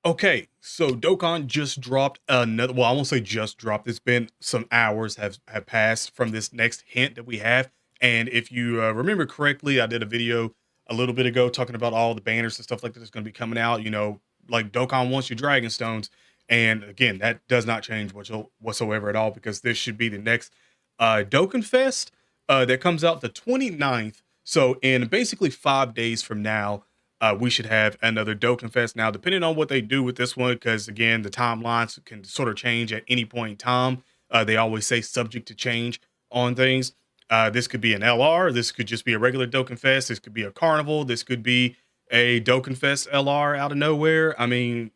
Okay, so Dokkan just dropped another. Well, I won't say just dropped. It's been some hours have passed from this next hint that we have. And if you remember correctly, I did a video a little bit ago talking about all the banners and stuff like that that's going to be coming out. You know, like Dokkan wants your Dragon Stones, and again, that does not change whatsoever at all because this should be the next Dokkanfest that comes out the 29th. So in basically 5 days from now we should have another Dokkanfest. Now, depending on what they do with this one, because again, the timelines can sort of change at any point in time. They always say subject to change on things. This could be an LR. This could just be a regular Dokkanfest. This could be a carnival. This could be a Dokkanfest LR out of nowhere. I mean,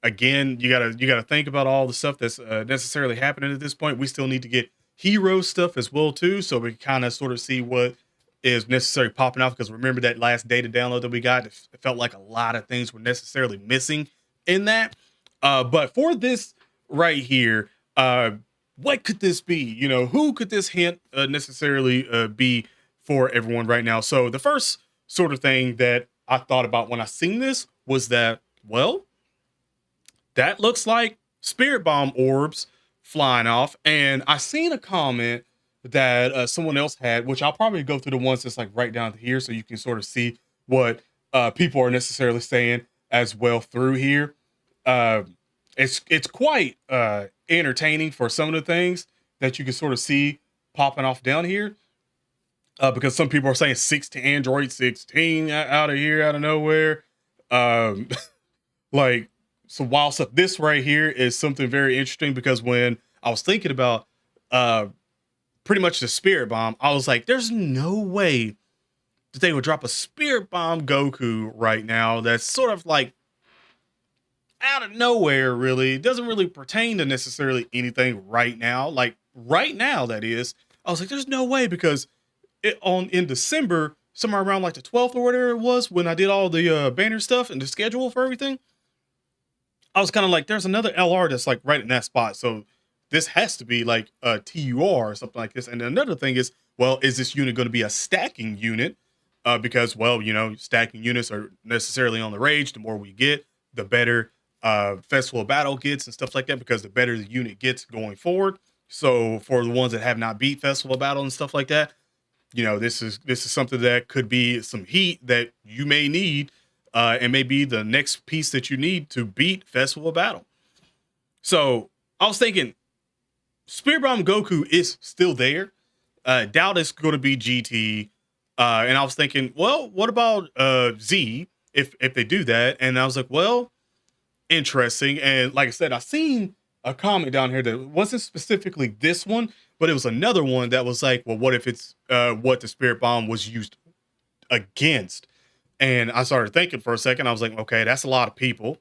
again, you gotta think about all the stuff that's necessarily happening at this point. We still need to get hero stuff as well too, so we kind of sort of see what is necessarily popping off. Because remember that last data download that we got, it felt like a lot of things were necessarily missing in that. But for this right here, what could this be? You know, who could this hint necessarily be for everyone right now? So the first sort of thing that I thought about when I seen this was that, well, that looks like spirit bomb orbs flying off. And I seen a comment that someone else had, which I'll probably go through the ones that's like right down here so you can sort of see what people are necessarily saying as well through here. Uh, it's quite entertaining for some of the things that you can sort of see popping off down here. Because some people are saying 16 Android 16 out of here, out of nowhere. Um, like some wild stuff. This right here is something very interesting because when I was thinking about uh pretty much the spirit bomb, I was like, there's no way that they would drop a spirit bomb Goku right now. That's sort of like out of nowhere, really. It doesn't really pertain to necessarily anything right now. Like right now, that is. I was like, there's no way because in December, somewhere around like the 12th or whatever it was, when I did all the banner stuff and the schedule for everything, I was kind of like, there's another LR that's like right in that spot. So this has to be like a TUR or something like this. And another thing is, well, is this unit going to be a stacking unit? Because, well, you know, stacking units are necessarily on the rage. The more we get, the better Festival Battle gets and stuff like that, because the better the unit gets going forward. So for the ones that have not beat Festival Battle and stuff like that, you know, this is something that could be some heat that you may need, and maybe the next piece that you need to beat Festival Battle. So I was thinking, Spirit Bomb Goku is still there. Doubt it's going to be GT, and I was thinking, well, what about Z if they do that? And I was like, well, interesting. And like I said, I seen a comment down here that wasn't specifically this one, but it was another one that was like, well, what if it's what the Spirit Bomb was used against? And I started thinking for a second. I was like, okay, that's a lot of people.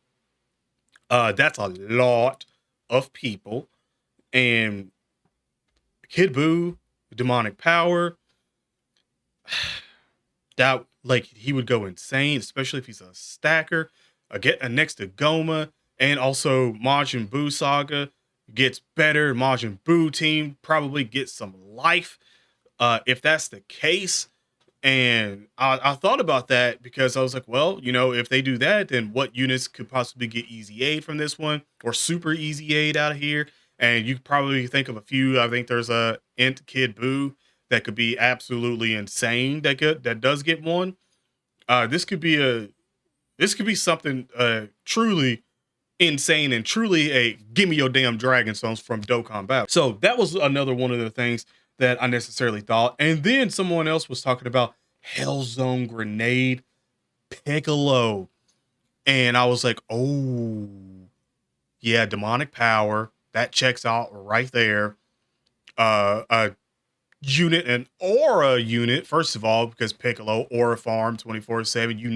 That's a lot of people. And Kid Buu, demonic power, that like he would go insane, especially if he's a stacker. Get next to Goma, and also Majin Buu Saga gets better. Majin Buu team probably gets some life if that's the case. And I thought about that because I was like, well, you know, if they do that, then what units could possibly get easy aid from this one or super easy aid out of here? And you could probably think of a few. I think there's a Int Kid Buu that could be absolutely insane. That does get one. This could be something truly insane and truly a give me your damn dragon songs from Dokkan Battle. So that was another one of the things that I necessarily thought. And then someone else was talking about Hellzone Grenade Piccolo. And I was like, oh, yeah, demonic power. That checks out right there. A unit, an aura unit, first of all, because Piccolo, aura farm 24/7. You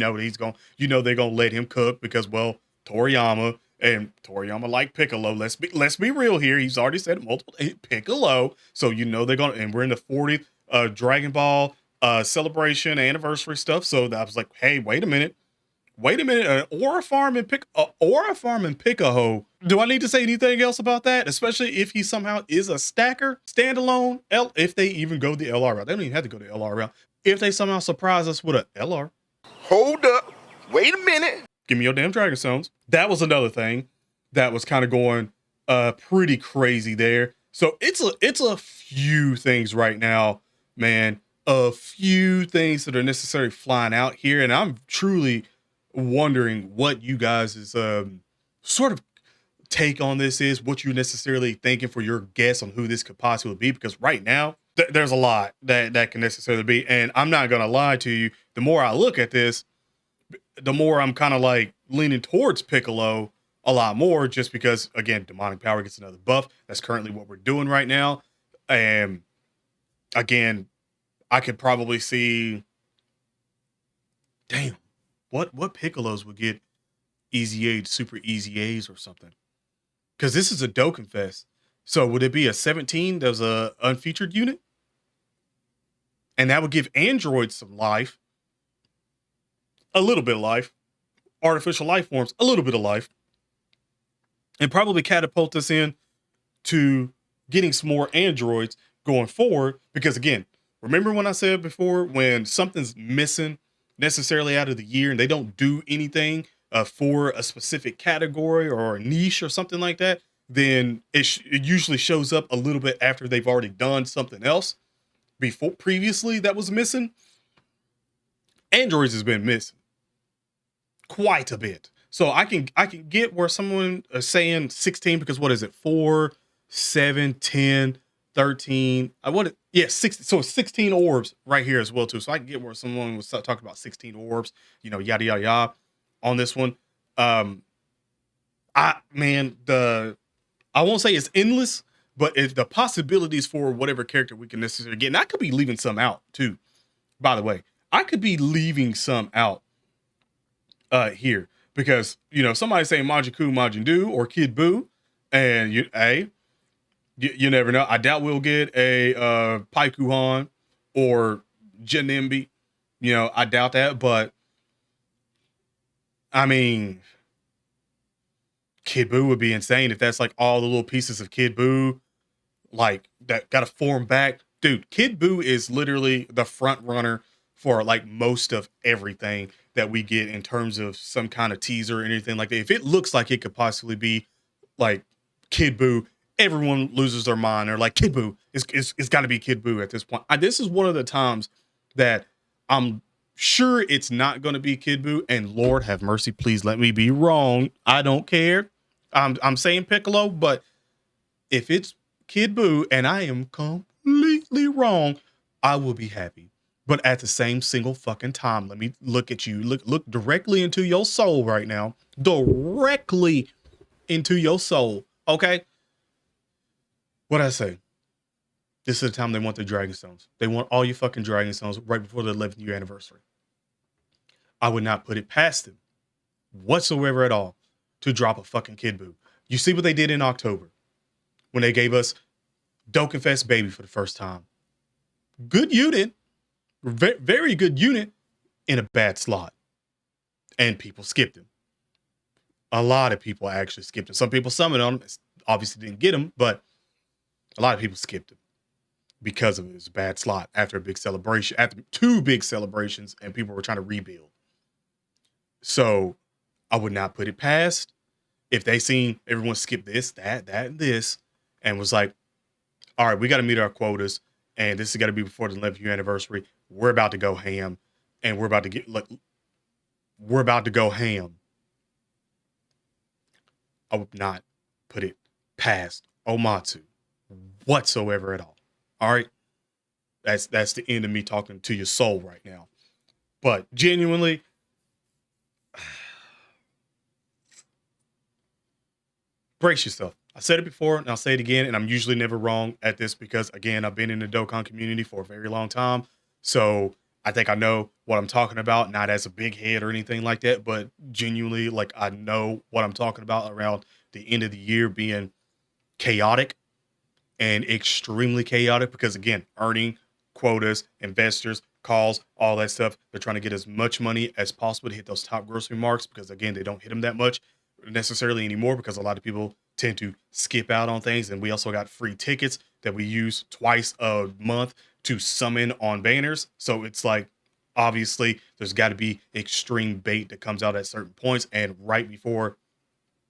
know they're gonna let him cook because, well, Toriyama. And Toriyama like Piccolo. Let's be real here. He's already said it multiple Piccolo. So you know they're gonna, and we're in the 40th Dragon Ball celebration anniversary stuff. So I was like, hey, wait a minute. Wait a minute, an aura farm and Piccolo. Do I need to say anything else about that? Especially if he somehow is a stacker, standalone. If they even go the LR route, they don't even have to go the LR route. If they somehow surprise us with a LR, Hold up. Wait a minute. Give me your damn Dragon Stones. That was another thing that was kind of going pretty crazy there. So it's a few things right now, man. A few things that are necessarily flying out here, and I'm truly wondering what you guys is sort of take on this is, what you're necessarily thinking for your guess on who this could possibly be, because right now there's a lot that can necessarily be, and I'm not gonna lie to you, the more I look at this, the more I'm kind of like leaning towards Piccolo a lot more, just because again, demonic power gets another buff. That's currently what we're doing right now. And again, I could probably see, damn, what Piccolos would get easy A's, super easy A's or something. Because this is a Dokkanfest. So would it be a 17 that was a unfeatured unit? And that would give androids some life. A little bit of life. Artificial life forms, a little bit of life. And probably catapult us in to getting some more androids going forward. Because again, remember when I said before, when something's missing necessarily out of the year and they don't do anything for a specific category or a niche or something like that, then it usually shows up a little bit after they've already done something else before previously that was missing. Androids has been missing quite a bit. So I can get where someone is saying 16, because what is it? 4, 7, 10, 13. Yeah, 6. So 16 orbs right here as well too. So I can get where someone was talking about 16 orbs, yada yada yada on this one. I won't say it's endless, but if the possibilities for whatever character we can necessarily get, and I could be leaving some out too. By the way, I could be leaving some out here, because somebody saying Majin Buu, Majin Buu, or Kid Buu, and you never know. I doubt we'll get a Paikuhan or Janembi. I doubt that, but I mean, Kid Buu would be insane if that's like all the little pieces of Kid Buu, like that got to form back. Dude, Kid Buu is literally the front runner for like most of everything that we get in terms of some kind of teaser or anything like that. If it looks like it could possibly be like Kid Buu, everyone loses their mind. They're like, Kid Buu, it's got to be Kid Buu at this point. This is one of the times that I'm sure it's not going to be Kid Buu, and Lord have mercy, please let me be wrong. I don't care. I'm saying Piccolo, but if it's Kid Buu and I am completely wrong, I will be happy. But at the same single fucking time, let me look at you. Look directly into your soul right now. Directly into your soul. Okay? What I say? This is the time they want the Dragon Stones. They want all your fucking Dragon Stones right before the 11th year anniversary. I would not put it past them whatsoever at all to drop a fucking Kid Buu. You see what they did in October when they gave us Dokkanfest Baby for the first time. Good unit. Very good unit in a bad slot. And people skipped him. A lot of people actually skipped him. Some people summoned him. Obviously didn't get him, but a lot of people skipped him because of his bad slot after a big celebration, after 2 big celebrations, and people were trying to rebuild. So I would not put it past if they seen everyone skip this, that, and this, and was like, all right, we got to meet our quotas, and this has got to be before the 11th year anniversary. We're about to go ham, and we're about to go ham. I would not put it past Omatsu whatsoever at all. All right, that's the end of me talking to your soul right now. But genuinely, brace yourself. I said it before and I'll say it again, and I'm usually never wrong at this because, again, I've been in the Dokkan community for a very long time. So I think I know what I'm talking about, not as a big head or anything like that, but genuinely, like, I know what I'm talking about around the end of the year being chaotic and extremely chaotic because, again, earning quotas, investors, calls, all that stuff. They're trying to get as much money as possible to hit those top grocery marks because, again, they don't hit them that much necessarily anymore because a lot of people tend to skip out on things. And we also got free tickets that we use twice a month to summon on banners. So it's like Obviously, there's got to be extreme bait that comes out at certain points and right before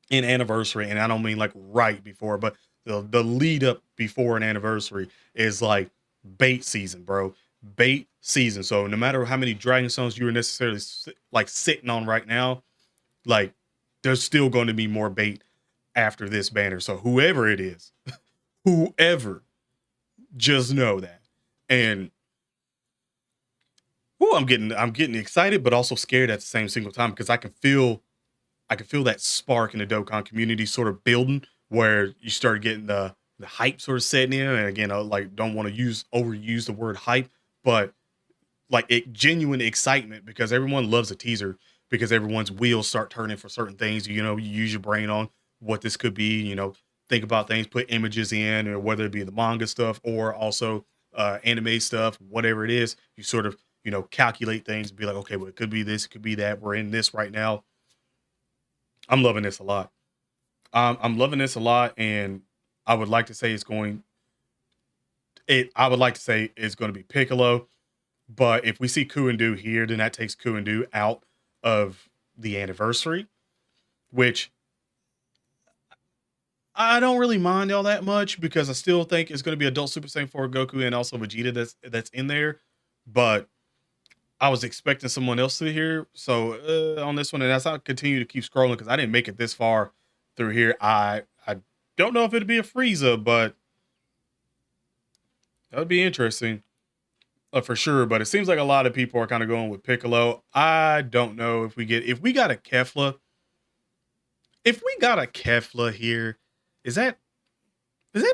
an anniversary. And I don't mean like right before, but the lead up before an anniversary is like bait season, bro. Bait season. So no matter how many Dragon Stones you're necessarily like sitting on right now, like there's still going to be more bait after this banner. So whoever it is, whoever, just know that. And I'm getting excited, but also scared at the same single time because I can feel that spark in the Dokkan community sort of building where you start getting the hype sort of setting in. And again, I like don't want to overuse the word hype, but like genuine excitement because everyone loves a teaser because everyone's wheels start turning for certain things. You know, you use your brain on what this could be, you know, think about things, put images in, or whether it be the manga stuff or also anime stuff, whatever it is, you sort of, you know, calculate things and be like, okay, well, it could be this, it could be that. We're in this right now. I'm loving this a lot. I'm loving this a lot, and I would like to say I would like to say it's going to be Piccolo, but if we see Kuendu here, then that takes Kuendu out of the anniversary, which I don't really mind all that much because I still think it's going to be Adult Super Saiyan 4 Goku and also Vegeta that's in there. But I was expecting someone else to hear. So on this one, and as I continue to keep scrolling because I didn't make it this far through here, I don't know if it'd be a Frieza, but that would be interesting for sure. But it seems like a lot of people are kind of going with Piccolo. I don't know if we got a Kefla. If we got a Kefla here, is that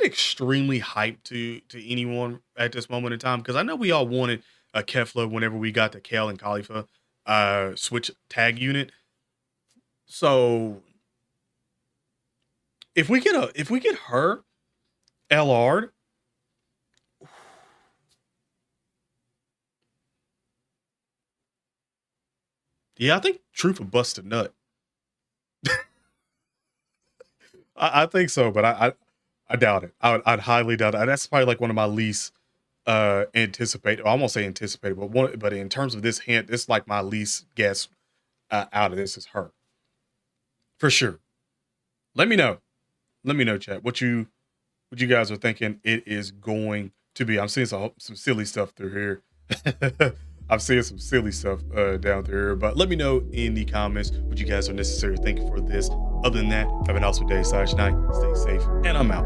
extremely hype to anyone at this moment in time? Because I know we all wanted a Kefla whenever we got the Kale and Khalifa switch tag unit. So if we get her LR, yeah, I think Truth would bust a nut. I think so, but I doubt it. I'd highly doubt it. That's probably like one of my least anticipated. I won't say anticipated, but in terms of this hint, it's like my least guess out of this is her for sure. Let me know. Let me know, chat, what you guys are thinking it is going to be. I'm seeing some silly stuff through here. I'm seeing some silly stuff down through here, but let me know in the comments what you guys are necessarily thinking for this. Other than that, have an awesome day / night. Stay safe, and I'm out.